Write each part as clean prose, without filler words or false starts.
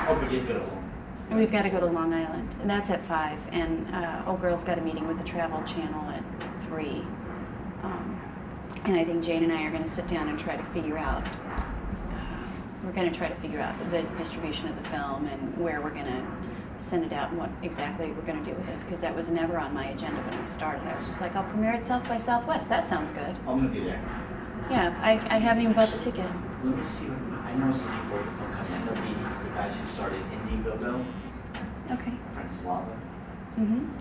Oh, but you have to go to home. And we've got to go to Long Island, and that's at 5. And Old Girl's got a meeting with the Travel Channel at 3. And I think Jane and I are going to sit down and try to figure out. We're going to try to figure out the distribution of the film and where we're going to send it out and what exactly we're going to do with it, because that was never on my agenda when I started. I was just like, I'll premiere it South by Southwest. That sounds good. I'm going to be there. Yeah, I haven't even bought the ticket. Let me see. I know some people from coming. I know the guys who started Indiegogo. Okay. My friend Slava.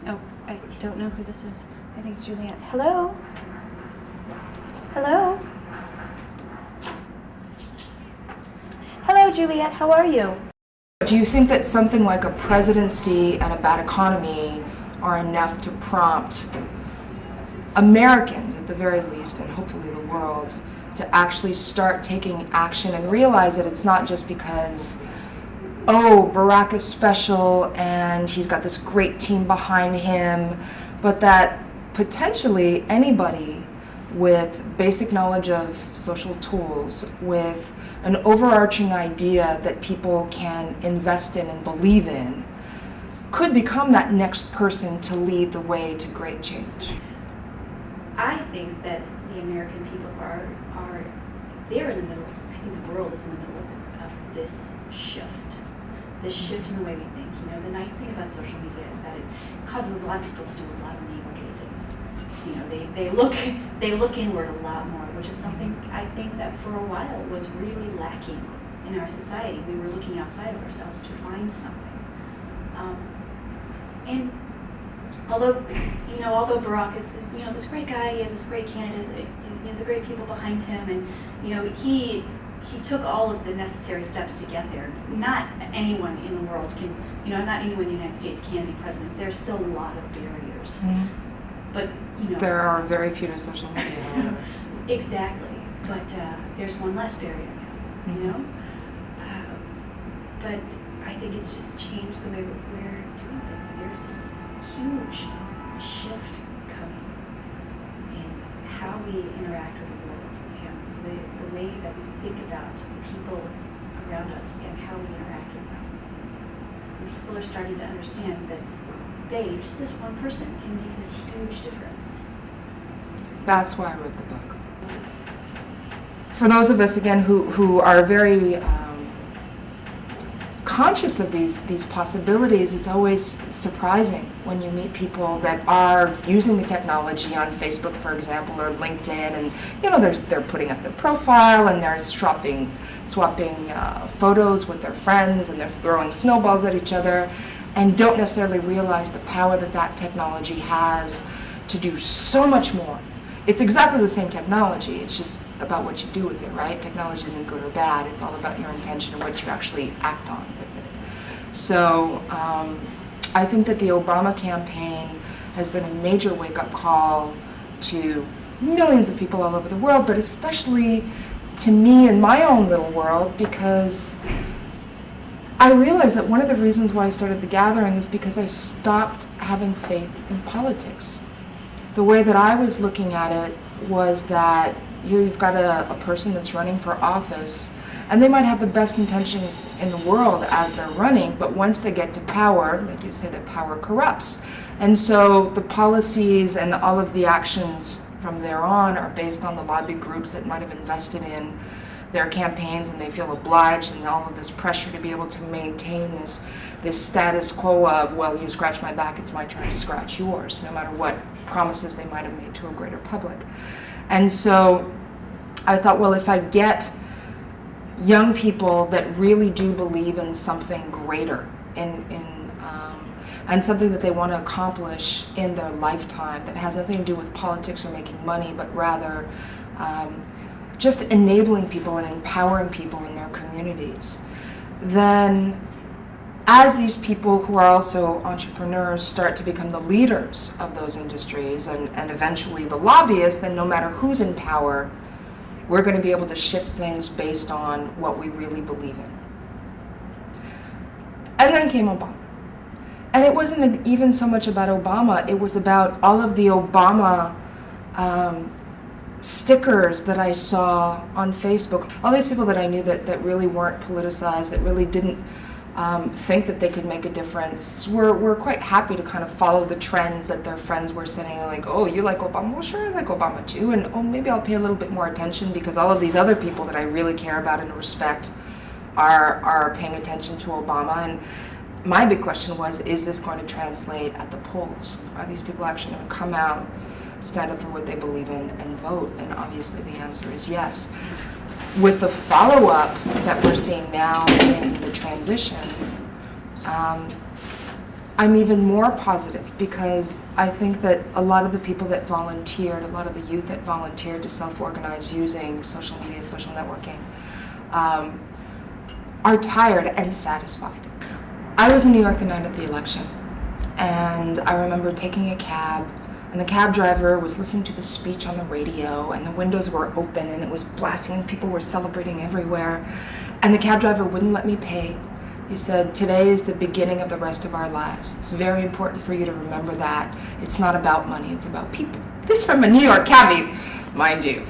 Oh, I don't know who this is. I think it's Juliette. Hello? Hello? Hello, Juliette. How are you? Do you think that something like a presidency and a bad economy are enough to prompt Americans, at the very least, and hopefully the world, to actually start taking action and realize that it's not just because, oh, Barack is special and he's got this great team behind him, but that potentially anybody with basic knowledge of social tools, with an overarching idea that people can invest in and believe in, could become that next person to lead the way to great change. I think that the American people are they're in the middle. I think the world is in the middle of this shift in the way we think. You know, the nice thing about social media is that it causes a lot of people to do a lot of navel gazing. You know, they look inward a lot more, which is something I think that for a while was really lacking in our society. We were looking outside of ourselves to find something. And although Barack is this great guy, he has this great candidate, the great people behind him, and he took all of the necessary steps to get there. Not anyone in the world can, not anyone in the United States can be president. There's still a lot of barriers. Mm-hmm. But there are very few to social media. Exactly, but there's one less barrier now. But I think it's just changed the way we're doing things. There's this huge shift coming in how we interact with the world, and the way that we think about the people around us and how we interact with them. And people are starting to understand that just this one person, can make this huge difference. That's why I wrote the book. For those of us, again, who are very conscious of these possibilities, it's always surprising when you meet people that are using the technology on Facebook, for example, or LinkedIn, and they're putting up their profile and they're swapping photos with their friends, and they're throwing snowballs at each other, and don't necessarily realize the power that technology has to do so much more. It's exactly the same technology, it's just about what you do with it, right? Technology isn't good or bad, it's all about your intention and what you actually act on with it. So I think that the Obama campaign has been a major wake-up call to millions of people all over the world, but especially to me in my own little world, because I realized that one of the reasons why I started the gathering is because I stopped having faith in politics. The way that I was looking at it was that you've got a person that's running for office, and they might have the best intentions in the world as they're running, but once they get to power, they do say that power corrupts. And so the policies and all of the actions from there on are based on the lobby groups that might have invested in their campaigns, and they feel obliged, and all of this pressure to be able to maintain this status quo of, well, you scratch my back, it's my turn to scratch yours, no matter what promises they might have made to a greater public. And so I thought, well, if I get young people that really do believe in something greater, and something that they want to accomplish in their lifetime that has nothing to do with politics or making money, but rather just enabling people and empowering people in their communities, then as these people who are also entrepreneurs start to become the leaders of those industries and eventually the lobbyists, then no matter who's in power, we're going to be able to shift things based on what we really believe in. And then came Obama. And it wasn't even so much about Obama, it was about all of the Obama stickers that I saw on Facebook. All these people that I knew that really weren't politicized, that really didn't think that they could make a difference, were quite happy to kind of follow the trends that their friends were saying, like, oh, you like Obama? Well, sure, I like Obama too, and oh, maybe I'll pay a little bit more attention because all of these other people that I really care about and respect are paying attention to Obama. And my big question was, is this going to translate at the polls? Are these people actually going to come out, stand up for what they believe in, and vote? And obviously the answer is yes. With the follow-up that we're seeing now in the transition, I'm even more positive because I think that a lot of the people that volunteered, a lot of the youth that volunteered to self-organize using social media, social networking, are tired and satisfied. I was in New York the night of the election, and I remember taking a cab, and the cab driver was listening to the speech on the radio, and the windows were open, and it was blasting, and people were celebrating everywhere, and the cab driver wouldn't let me pay. He said, today is the beginning of the rest of our lives. It's very important for you to remember that. It's not about money, it's about people. This from a New York cabbie, mind you.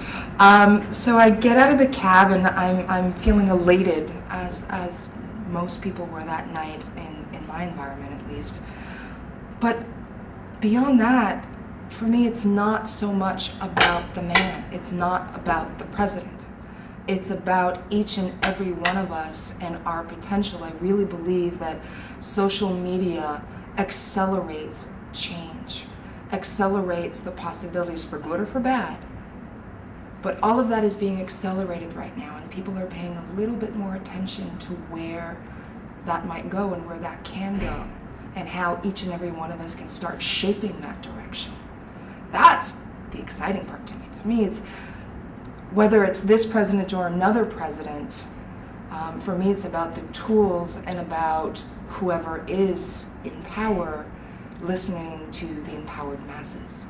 So I get out of the cab, and I'm feeling elated, as most people were that night, in my environment at least. But beyond that, for me, it's not so much about the man. It's not about the president. It's about each and every one of us and our potential. I really believe that social media accelerates change, accelerates the possibilities for good or for bad. But all of that is being accelerated right now, and people are paying a little bit more attention to where that might go and where that can go, and how each and every one of us can start shaping that direction. That's the exciting part to me. To me, it's whether it's this president or another president, for me it's about the tools and about whoever is in power listening to the empowered masses.